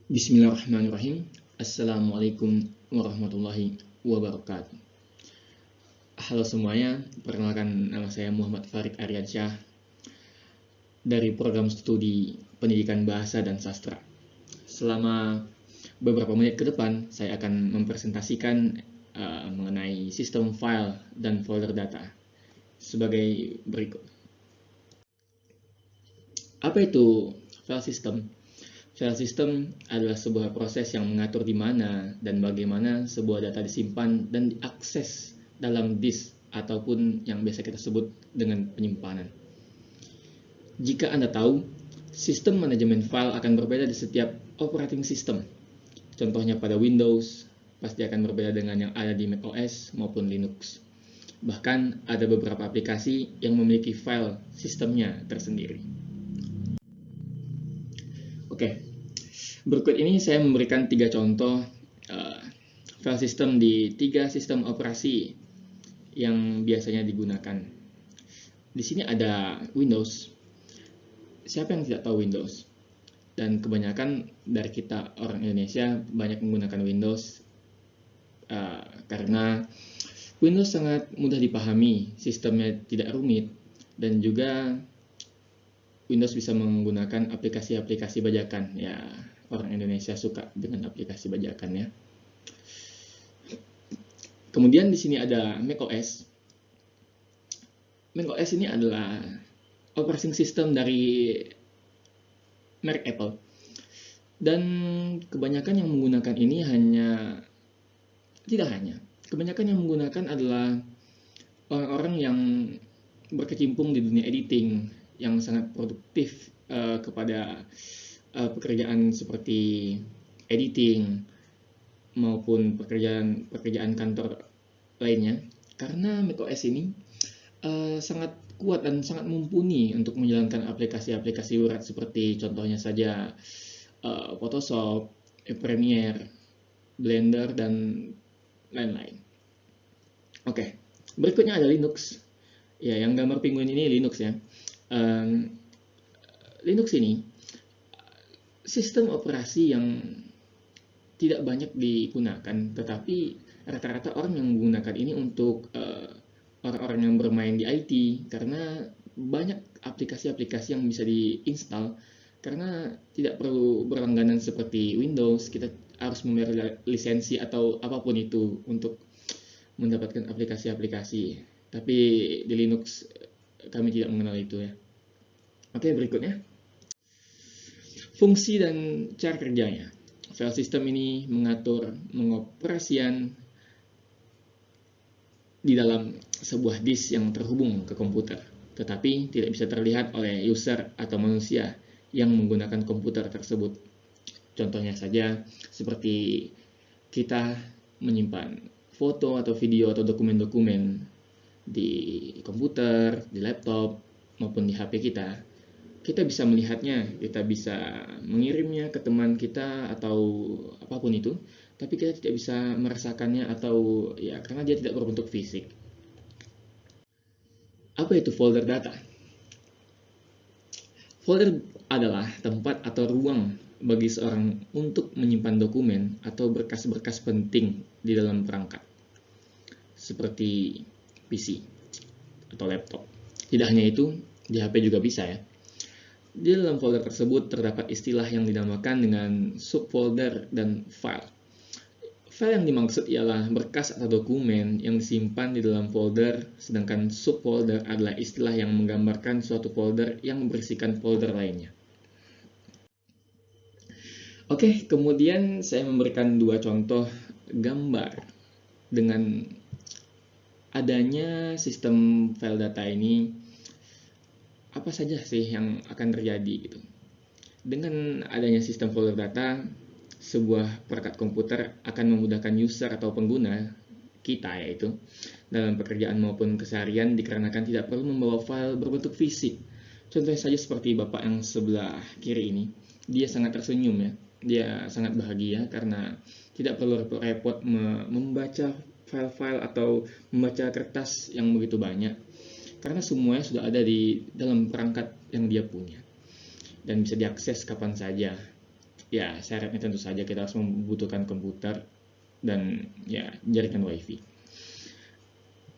Bismillahirrahmanirrahim. Assalamualaikum warahmatullahi wabarakatuh. Halo semuanya, perkenalkan nama saya Muhammad Farid Aryansyah dari program studi Pendidikan Bahasa dan Sastra. Selama beberapa menit ke depan, saya akan mempresentasikan mengenai sistem file dan folder data sebagai berikut. Apa itu file system? File system adalah sebuah proses yang mengatur di mana dan bagaimana sebuah data disimpan dan diakses dalam disk ataupun yang biasa kita sebut dengan penyimpanan. Jika Anda tahu, sistem manajemen file akan berbeda di setiap operating system. Contohnya pada Windows, pasti akan berbeda dengan yang ada di macOS maupun Linux. Bahkan ada beberapa aplikasi yang memiliki file sistemnya tersendiri. Oke, berikut ini saya memberikan 3 contoh file system di 3 sistem operasi yang biasanya digunakan. Di sini ada Windows. Siapa yang tidak tahu Windows? Dan kebanyakan dari kita orang Indonesia banyak menggunakan Windows karena Windows sangat mudah dipahami, sistemnya tidak rumit, dan juga Windows bisa menggunakan aplikasi-aplikasi bajakan. Ya, orang Indonesia suka dengan aplikasi bajakan ya. Kemudian di sini ada macOS. macOS ini adalah operating system dari merek Apple. Dan kebanyakan yang menggunakan ini kebanyakan yang menggunakan adalah orang-orang yang berkecimpung di dunia editing, yang sangat produktif kepada pekerjaan seperti editing maupun pekerjaan kantor lainnya, karena macOS ini sangat kuat dan sangat mumpuni untuk menjalankan aplikasi-aplikasi berat seperti contohnya saja Photoshop, Premiere, Blender, dan lain-lain. Oke, berikutnya ada Linux. Ya, yang gambar penguin ini Linux ya. Linux ini sistem operasi yang tidak banyak digunakan, tetapi rata-rata orang yang menggunakan ini untuk orang-orang yang bermain di IT, karena banyak aplikasi-aplikasi yang bisa diinstal, karena tidak perlu berlangganan seperti Windows, kita harus membayar lisensi atau apapun itu untuk mendapatkan aplikasi-aplikasi. Tapi di Linux kami tidak mengenal itu ya. Oke, berikutnya. Fungsi dan cara kerjanya. File system ini mengatur pengoperasian di dalam sebuah disk yang terhubung ke komputer, tetapi tidak bisa terlihat oleh user atau manusia yang menggunakan komputer tersebut. Contohnya saja seperti kita menyimpan foto atau video atau dokumen-dokumen di komputer, di laptop, maupun di HP kita. Kita bisa melihatnya, kita bisa mengirimnya ke teman kita atau apapun itu, tapi kita tidak bisa merasakannya atau ya karena dia tidak berbentuk fisik. Apa itu folder data? Folder adalah tempat atau ruang bagi seorang untuk menyimpan dokumen atau berkas-berkas penting di dalam perangkat, seperti PC atau laptop. Tidak hanya itu, di HP juga bisa ya. Di dalam folder tersebut terdapat istilah yang dinamakan dengan subfolder dan file. File yang dimaksud ialah berkas atau dokumen yang disimpan di dalam folder, sedangkan subfolder adalah istilah yang menggambarkan suatu folder yang berisikan folder lainnya. Oke, kemudian saya memberikan 2 contoh gambar dengan adanya sistem file data ini. Apa saja sih yang akan terjadi gitu. Dengan adanya sistem folder data, sebuah perangkat komputer akan memudahkan user atau pengguna kita yaitu dalam pekerjaan maupun keseharian dikarenakan tidak perlu membawa file berbentuk fisik. Contohnya saja seperti Bapak yang sebelah kiri ini, dia sangat tersenyum ya. Dia sangat bahagia karena tidak perlu repot-repot membaca file-file atau membaca kertas yang begitu banyak. Karena semuanya sudah ada di dalam perangkat yang dia punya dan bisa diakses kapan saja. Ya, syaratnya tentu saja kita harus membutuhkan komputer dan ya jaringan WiFi.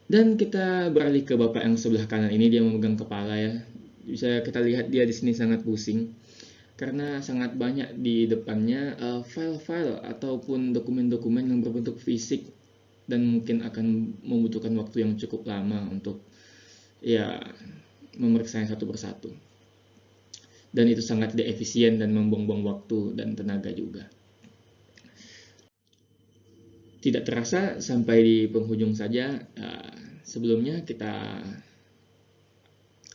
Dan kita beralih ke bapak yang sebelah kanan ini, dia memegang kepala ya. Bisa kita lihat dia di sini sangat pusing karena sangat banyak di depannya file-file ataupun dokumen-dokumen yang berbentuk fisik dan mungkin akan membutuhkan waktu yang cukup lama untuk ya memeriksanya satu persatu. Dan itu sangat tidak efisien dan membuang-buang waktu dan tenaga juga. Tidak terasa sampai di penghujung saja. Sebelumnya kita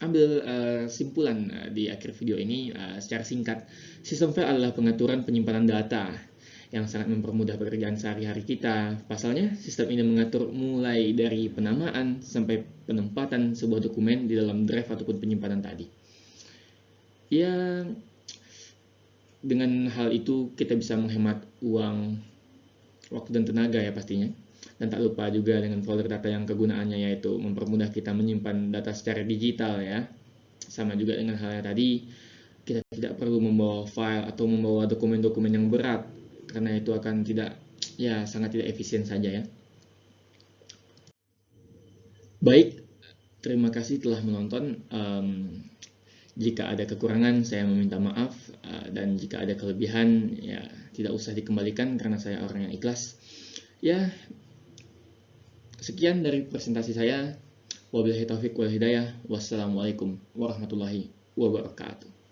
ambil simpulan di akhir video ini secara singkat. Sistem file adalah pengaturan penyimpanan data yang sangat mempermudah pekerjaan sehari-hari kita. Pasalnya, sistem ini mengatur mulai dari penamaan sampai penempatan sebuah dokumen di dalam drive ataupun penyimpanan tadi. Ya, dengan hal itu kita bisa menghemat uang, waktu dan tenaga ya pastinya. Dan tak lupa juga dengan folder data yang kegunaannya yaitu mempermudah kita menyimpan data secara digital ya. Sama juga dengan halnya tadi, kita tidak perlu membawa file atau membawa dokumen-dokumen yang berat karena itu akan sangat tidak efisien saja ya. Baik, terima kasih telah menonton. Jika ada kekurangan saya meminta maaf, dan jika ada kelebihan ya tidak usah dikembalikan karena saya orang yang ikhlas. Ya, sekian dari presentasi saya. Wabillahi taufiq wal hidayah. Wassalamualaikum warahmatullahi wabarakatuh.